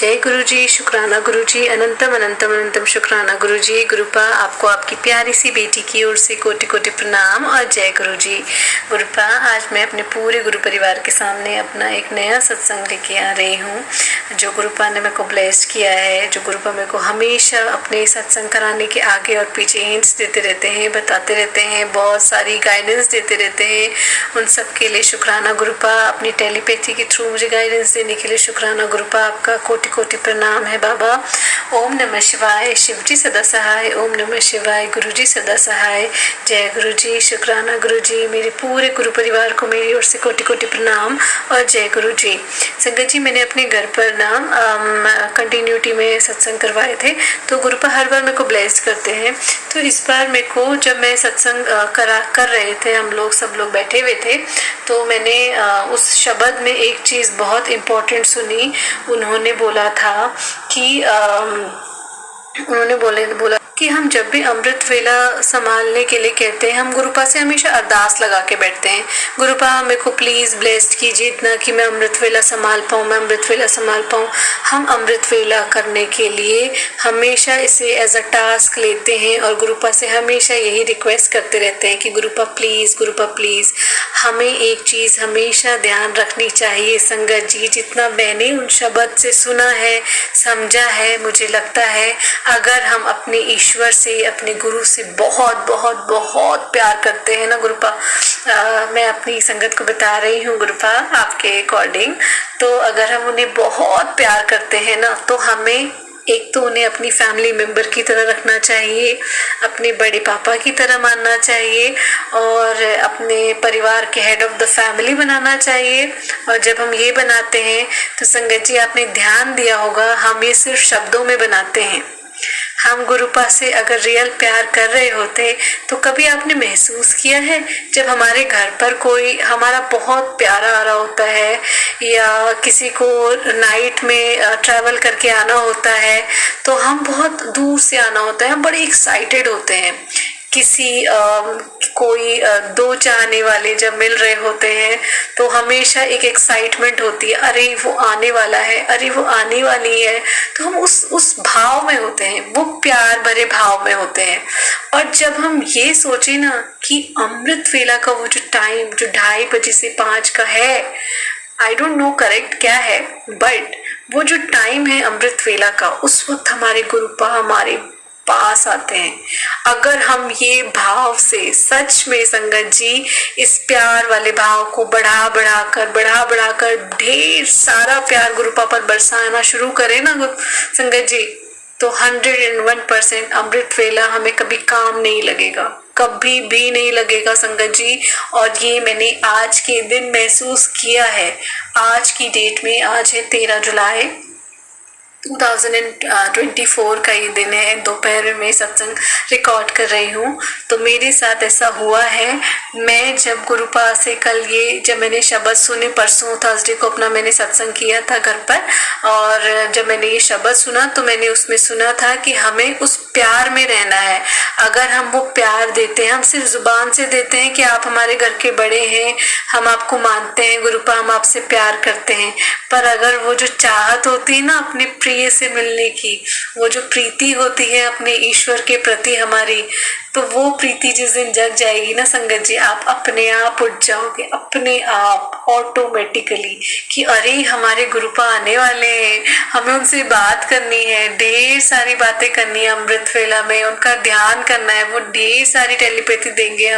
जय गुरु जी, शुक्राना गुरु जी, अनंतम अनंतम अनंतम शुक्राना गुरु जी। गुरुपा आपको आपकी प्यारी सी बेटी की ओर से कोटि कोटि प्रणाम और जय गुरु जी। गुरुपा आज मैं अपने पूरे गुरु परिवार के सामने अपना एक नया सत्संग लेके आ रही हूँ, जो गुरुपा ने मेरे को ब्लेस्ड किया है, जो गुरुपा मेरे को हमेशा अपने सत्संग कराने के आगे और पीछे हिंट्स देते रहते हैं, बताते रहते हैं, बहुत सारी गाइडेंस देते रहते हैं। उन सब के लिए शुक्राना गुरुपा। अपनी टेलीपैथी के थ्रू मुझे गाइडेंस देने के लिए शुक्राना गुरुपा। आपका कोटि कोटि प्रणाम है बाबा। ओम नमः शिवाय। शिव जी सदा सहाय। ओम नमः शिवाय। गुरु जी सदा सहाय। जय गुरु जी, शुक्राना गुरु जी। मेरे पूरे गुरु परिवार को मेरी ओर से कोटि कोटि प्रणाम और जय गुरु जी। संगत जी, मैंने अपने घर पर ना कंटिन्यूटी में सत्संग करवाए थे, तो गुरुपा हर बार मेरे को ब्लेस करते हैं। तो इस बार मेरे को जब मैं सत्संग कर रहे थे, हम लोग सब लोग बैठे हुए थे, तो मैंने उस शब्द में एक चीज़ बहुत इम्पोर्टेंट सुनी। उन्होंने बोला था कि बोला कि हम जब भी अमृत वेला संभालने के लिए कहते हैं, हम गुरुपा से हमेशा अरदास लगा के बैठते हैं, गुरुपा मेरे को प्लीज़ ब्लेस्ड कीजिए इतना कि मैं अमृत वेला संभाल पाऊँ, मैं अमृत वेला संभाल पाऊँ। हम अमृत वेला करने के लिए हमेशा इसे एज अ टास्क लेते हैं और गुरुपा से हमेशा यही रिक्वेस्ट करते रहते हैं कि गुरुपा प्लीज़। हमें एक चीज़ हमेशा ध्यान रखनी चाहिए संगत जी, जितना मैंने उन शब्द से सुना है, समझा है, मुझे लगता है अगर हम अपने ईश्वर से, अपने गुरु से बहुत बहुत बहुत प्यार करते हैं ना गुरुपा, मैं अपनी संगत को बता रही हूँ गुरुपा आपके अकॉर्डिंग, तो अगर हम उन्हें बहुत प्यार करते हैं ना, तो हमें एक तो उन्हें अपनी फैमिली मेंबर की तरह रखना चाहिए, अपने बड़े पापा की तरह मानना चाहिए और अपने परिवार के हेड ऑफ द फैमिली बनाना चाहिए। और जब हम ये बनाते हैं तो संगत जी आपने ध्यान दिया होगा, हम ये सिर्फ शब्दों में बनाते हैं। हम गुरुपा से अगर रियल प्यार कर रहे होते तो कभी आपने महसूस किया है जब हमारे घर पर कोई हमारा बहुत प्यारा आ रहा होता है या किसी को नाइट में ट्रैवल करके आना होता है, तो हम बहुत दूर से आना होता है, हम बड़े एक्साइटेड होते हैं। किसी कोई दो चाहने वाले जब मिल रहे होते हैं तो हमेशा एक एक्साइटमेंट होती है, अरे वो आने वाला है, अरे वो आने वाली है, तो हम उस भाव में होते हैं, वो प्यार भरे भाव में होते हैं। और जब हम ये सोचे ना कि अमृत वेला का वो जो टाइम जो 2:30 बजे से 5 का है, आई डोंट नो करेक्ट क्या है, बट वो जो टाइम है अमृत वेला का, उस वक्त हमारे गुरुपा हमारे पास आते हैं। अगर हम ये भाव से सच में संगत जी इस प्यार वाले भाव को बढ़ा बढ़ा कर ढेर सारा प्यार गुरुपा पर बरसाना शुरू करें ना संगत जी, तो 101% अमृत वेला हमें कभी काम नहीं लगेगा, कभी भी नहीं लगेगा संगत जी। और ये मैंने आज के दिन महसूस किया है। आज की डेट में, आज है 13 जुलाई 2024 का ये दिन है, दोपहर में सत्संग रिकॉर्ड कर रही हूँ, तो मेरे साथ ऐसा हुआ है। मैं जब गुरुपा से कल ये जब मैंने शब्द सुने, परसों थर्सडे को अपना मैंने सत्संग किया था घर पर, और जब मैंने ये शब्द सुना तो मैंने उसमें सुना था कि हमें उस प्यार में रहना है। अगर हम वो प्यार देते हैं, हम सिर्फ जुबान से देते हैं कि आप हमारे घर के बड़े हैं, हम आपको मानते हैं गुरुपा, हम आपसे प्यार करते हैं, पर अगर वो जो चाहत होती है ना अपने प्रिय से मिलने की, वो जो प्रीति होती है अपने ईश्वर के प्रति हमारी, तो वो प्रीति जिस दिन जग जाएगी ना संगत जी, आप अपने आप उठ जाओगे, अपने आप ऑटोमेटिकली, कि अरे हमारे गुरुपा आने वाले हैं, हमें उनसे बात करनी है, ढेर सारी बातें करनी है अमृत वेला में, उनका ध्यान करना है, वो ढेर सारी टेलीपैथी देंगे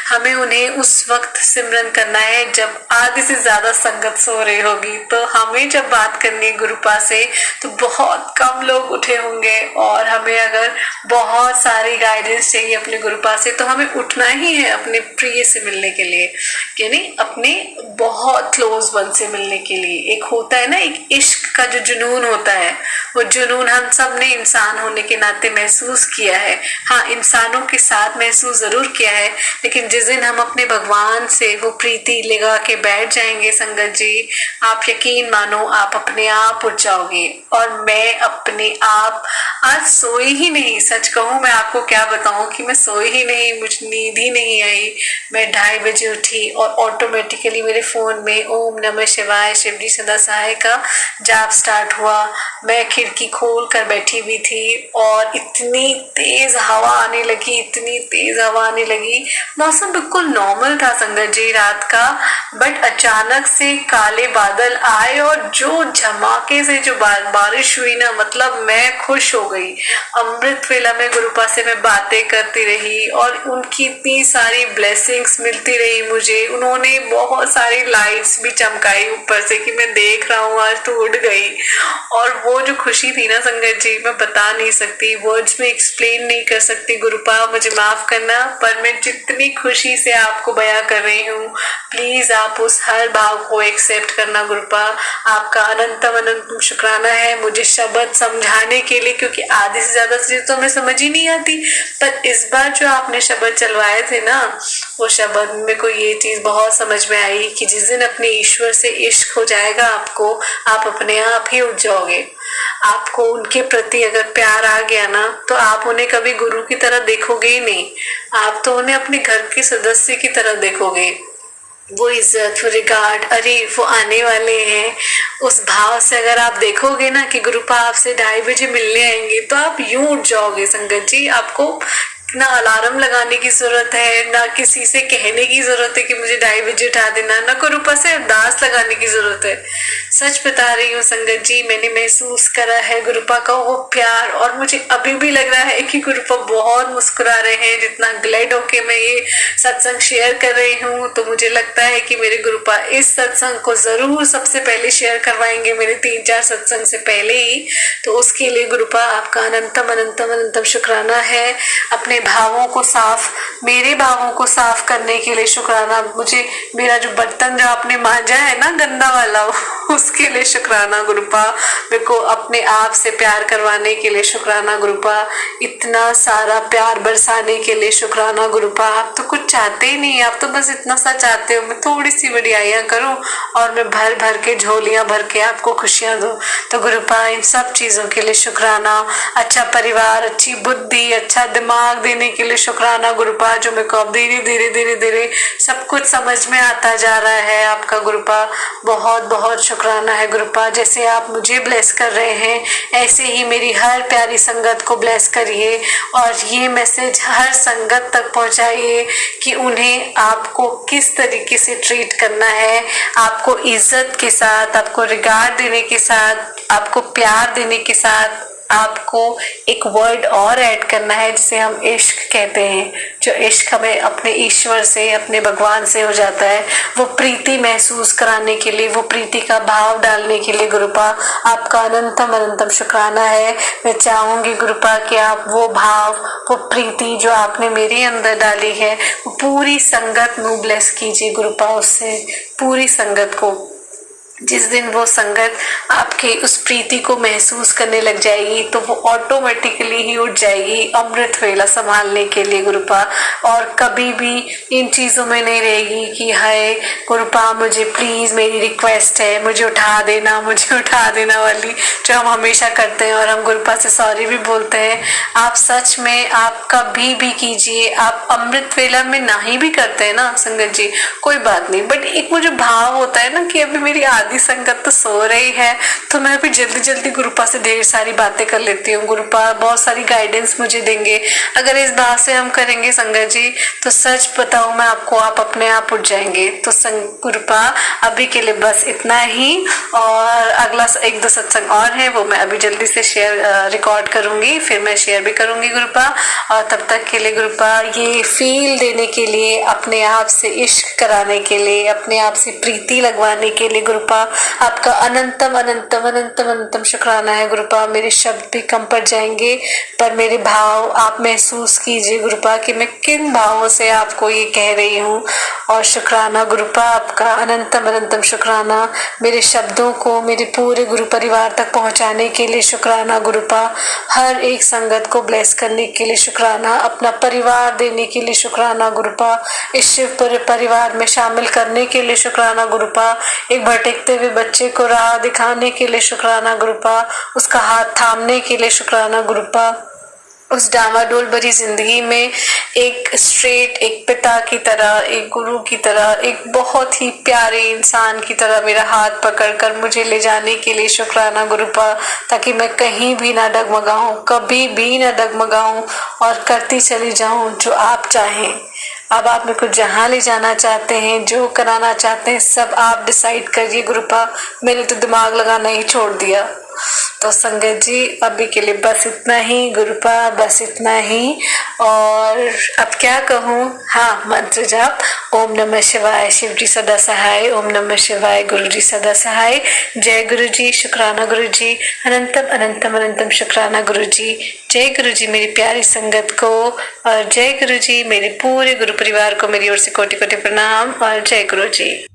हमें उन्हें उस वक्त सिमरन करना है जब आधे से ज्यादा संगत सो रही होगी। तो हमें जब बात करनी है गुरुपा से तो बहुत कम लोग उठे होंगे, और हमें अगर बहुत सारी गाइडेंस चाहिए अपने गुरुपा से, तो हमें उठना ही है अपने प्रिय से मिलने के लिए, यानी अपने बहुत क्लोज वन से मिलने के लिए। एक होता है ना, एक इश्क का जो जुनून होता है, वो जुनून हम सब ने इंसान होने के नाते महसूस किया है। हाँ, इंसानों के साथ महसूस जरूर किया है, लेकिन जिस दिन हम अपने भगवान से वो प्रीति लगा के बैठ जाएंगे संगत जी, आप यकीन मानो आप अपने आप उठ जाओगे। और मैं अपने आप आज सोई ही नहीं, सच कहूँ मैं आपको क्या बताऊँ कि मैं सोई ही नहीं, मुझे नींद ही नहीं आई। मैं 2:30 बजे उठी और ऑटोमेटिकली मेरे मेरे फ़ोन में ओम नमः शिवाय शिवजी सदा सहाय का जाप स्टार्ट हुआ। मैं खिड़की खोल कर बैठी हुई थी और इतनी तेज़ हवा आने लगी, इतनी तेज़ हवा आने लगी। मौसम बिल्कुल नॉर्मल था संगत जी रात का, बट अचानक से काले बादल आए और जो झमाके से जो बारिश हुई ना, मतलब मैं खुश हो गई। अमृत वेला में गुरुपा से मैं बातें करती रही और उनकी इतनी सारी ब्लेसिंग्स मिलती रही मुझे। उन्होंने बहुत सारी लाइट्स भी चमकाई ऊपर से कि मैं देख रहा हूँ आज तो उड़ गई। और वो जो खुशी थी ना संगत जी, मैं बता नहीं सकती, वर्ड्स में एक्सप्लेन नहीं कर सकती। गुरुपा मुझे माफ करना, पर मैं जितनी खुशी से आपको बयां कर रही हूँ, प्लीज आप उस हर भाव को एक्सेप्ट करना। गुरुपा आपका अनंतम अनंतम शुक्राना है मुझे शब्द समझाने के लिए, क्योंकि आधे से ज्यादा चीज तो हमें समझ ही नहीं आती। पर इस बार जो आपने शब्द चलवाए थे ना, वो शब्द में को ये चीज बहुत समझ में आई कि जिस दिन अपने ईश्वर से इश्क हो जाएगा आपको, आप अपने आप ही उठ जाओगे। आपको उनके प्रति अगर प्यार आ गया ना, तो आप उन्हें कभी गुरु की तरह देखोगे ही नहीं, आप तो उन्हें अपने घर के सदस्य की तरह देखोगे। वो इज्जत, वो रिगार्ड, अरे वो आने वाले हैं, उस भाव से अगर आप देखोगे ना कि गुरुपा आपसे 2:30 बजे मिलने आएंगे, तो आप यूं उठ जाओगे संगत जी। आपको ना अलार्म लगाने की जरूरत है, ना किसी से कहने की जरूरत है कि मुझे 2:30 बजे उठा देना, ना गुरुपा से अरदास लगाने की जरूरत है। सच बता रही हूँ संगत जी, मैंने महसूस करा है गुरुपा का वो प्यार, और मुझे अभी भी लग रहा है कि गुरुपा बहुत मुस्कुरा रहे हैं। जितना ग्लैड होके मैं ये सत्संग शेयर कर रही हूँ, तो मुझे लगता है कि मेरे गुरुपा इस सत्संग को जरूर सबसे पहले शेयर करवाएंगे, मेरे 3-4 सत्संग से पहले ही। तो उसके लिए गुरुपा आपका अनंतम अनंतम अनंतम शुक्राना है। अपने भावों को साफ, मेरे भावों को साफ करने के लिए शुक्राना। मुझे मेरा जो बर्तन जो आपने मांजा है ना गंदा वाला, उसके लिए शुक्राना गुरुपा। मेरे को अपने आप से प्यार करवाने के लिए शुक्राना गुरुपा। इतना सारा प्यार बरसाने के लिए शुक्राना गुरुपा। आप तो कुछ चाहते ही नहीं, आप तो बस इतना सा चाहते हो मैं थोड़ी सी बढ़ियाइयाँ करूँ और मैं भर भर के झोलियाँ भर के आपको खुशियाँ दूँ। तो गुरुपा इन सब चीज़ों के लिए शुक्राना। अच्छा परिवार, अच्छी बुद्धि, अच्छा दिमाग देने के लिए शुक्राना गुरुपा, जो मेरे को अब धीरे धीरे धीरे धीरे सब कुछ समझ में आता जा रहा है। आपका गुरुपा बहुत बहुत शुक्राना है गुरुपा। जैसे आप मुझे ब्लेस कर रहे हैं, ऐसे ही मेरी हर प्यारी संगत को ब्लेस करिए और ये मैसेज हर संगत तक पहुंचाइए कि उन्हें आपको किस तरीके से ट्रीट करना है। आपको इज्जत के साथ, आपको रिगार्ड देने के साथ, आपको प्यार देने के साथ आपको एक वर्ड और ऐड करना है जिसे हम इश्क कहते हैं। जो इश्क हमें अपने ईश्वर से, अपने भगवान से हो जाता है, वो प्रीति महसूस कराने के लिए, वो प्रीति का भाव डालने के लिए गुरुपा आपका अनंतम अनंतम शुक्राना है। मैं चाहूंगी गुरुपा कि आप वो भाव, वो प्रीति जो आपने मेरे अंदर डाली है, वो पूरी संगत में ब्लेस कीजिए गुरुपा। उससे पूरी संगत को, जिस दिन वो संगत आपके उस प्रीति को महसूस करने लग जाएगी, तो वो ऑटोमेटिकली ही उठ जाएगी अमृत वेला संभालने के लिए गुरुपा। और कभी भी इन चीज़ों में नहीं रहेगी कि हाय गुरुपा मुझे प्लीज़, मेरी रिक्वेस्ट है, मुझे उठा देना, मुझे उठा देना वाली, जो हम हमेशा करते हैं और हम गुरुपा से सॉरी भी बोलते हैं। आप सच में आप कभी भी कीजिए, आप अमृत वेला में नहीं भी करते हैं ना संगत जी, कोई बात नहीं, बट एक मुझे भाव होता है ना कि अभी मेरी आधी संगत तो सो रही है, तो मैं अभी जल्दी जल्दी गुरुपा से ढेर सारी बातें कर लेती हूँ। गुरुपा बहुत सारी गाइडेंस मुझे देंगे। अगर इस बात से हम करेंगे संगत जी, तो सच बताऊँ मैं आपको, आप अपने आप उठ जाएंगे। तो गुरुपा अभी के लिए बस इतना ही, और अगला 1-2 सत्संग और है, वो मैं अभी जल्दी से शेयर रिकॉर्ड करूँगी, फिर मैं शेयर भी करूँगी गुरुपा। और तब तक के लिए गुरुपा ये फील देने के लिए, अपने आप से इश्क कराने के लिए, अपने आप से प्रीति लगवाने के लिए गुरुपा आपका अनंतम अनंतम अनंतम अनंतम शुक्राना है गुरुपा। मेरे शब्द भी कम पड़ जाएंगे, पर मेरे भाव आप महसूस कीजिए गुरुपा कि मैं किन भावों से आपको ये कह रही हूँ। और शुक्राना गुरुपा आपका अनंतम अनंतम शुक्राना। मेरे शब्दों को मेरे पूरे गुरु परिवार तक पहुँचाने के लिए शुक्राना गुरुपा। हर एक संगत को ब्लेस करने के लिए शुक्राना। अपना परिवार देने के लिए शुक्राना गुरुपा। इस शिव परिवार में शामिल करने के लिए शुक्राना गुरुपा। एक भटकते हुए बच्चे को राह दिखाने के लिए शुक्राना गुरुपा। उसका हाथ थामने के लिए शुक्राना गुरुपा। उस डामाडोल भरी जिंदगी में एक स्ट्रेट, एक पिता की तरह, एक गुरु की तरह, एक बहुत ही प्यारे इंसान की तरह मेरा हाथ पकड़कर मुझे ले जाने के लिए शुक्राना गुरुपा, ताकि मैं कहीं भी ना डगमगाऊं, कभी भी ना डगमगाऊं और करती चली जाऊं जो आप चाहें। अब आप मेरे को जहाँ ले जाना चाहते हैं, जो कराना चाहते हैं, सब आप डिसाइड करिए गुरुपा, मैंने तो दिमाग लगाना ही छोड़ दिया। तो संगत जी अभी के लिए बस इतना ही गुरुपा, बस इतना ही। और अब क्या कहूँ, हाँ, मंत्र जाप, ओम नमः शिवाय, शिव जी सदा सहाय, ओम नमः शिवाय, गुरु जी सदा सहाय, जय गुरु जी, शुक्राना गुरु जी, अनंतम अनंतम अनंतम शुक्राना गुरु जी, जय गुरु जी मेरी प्यारी संगत को, और जय गुरु जी मेरे पूरे गुरु परिवार को मेरी ओर से कोटि कोटि प्रणाम, और जय गुरु जी।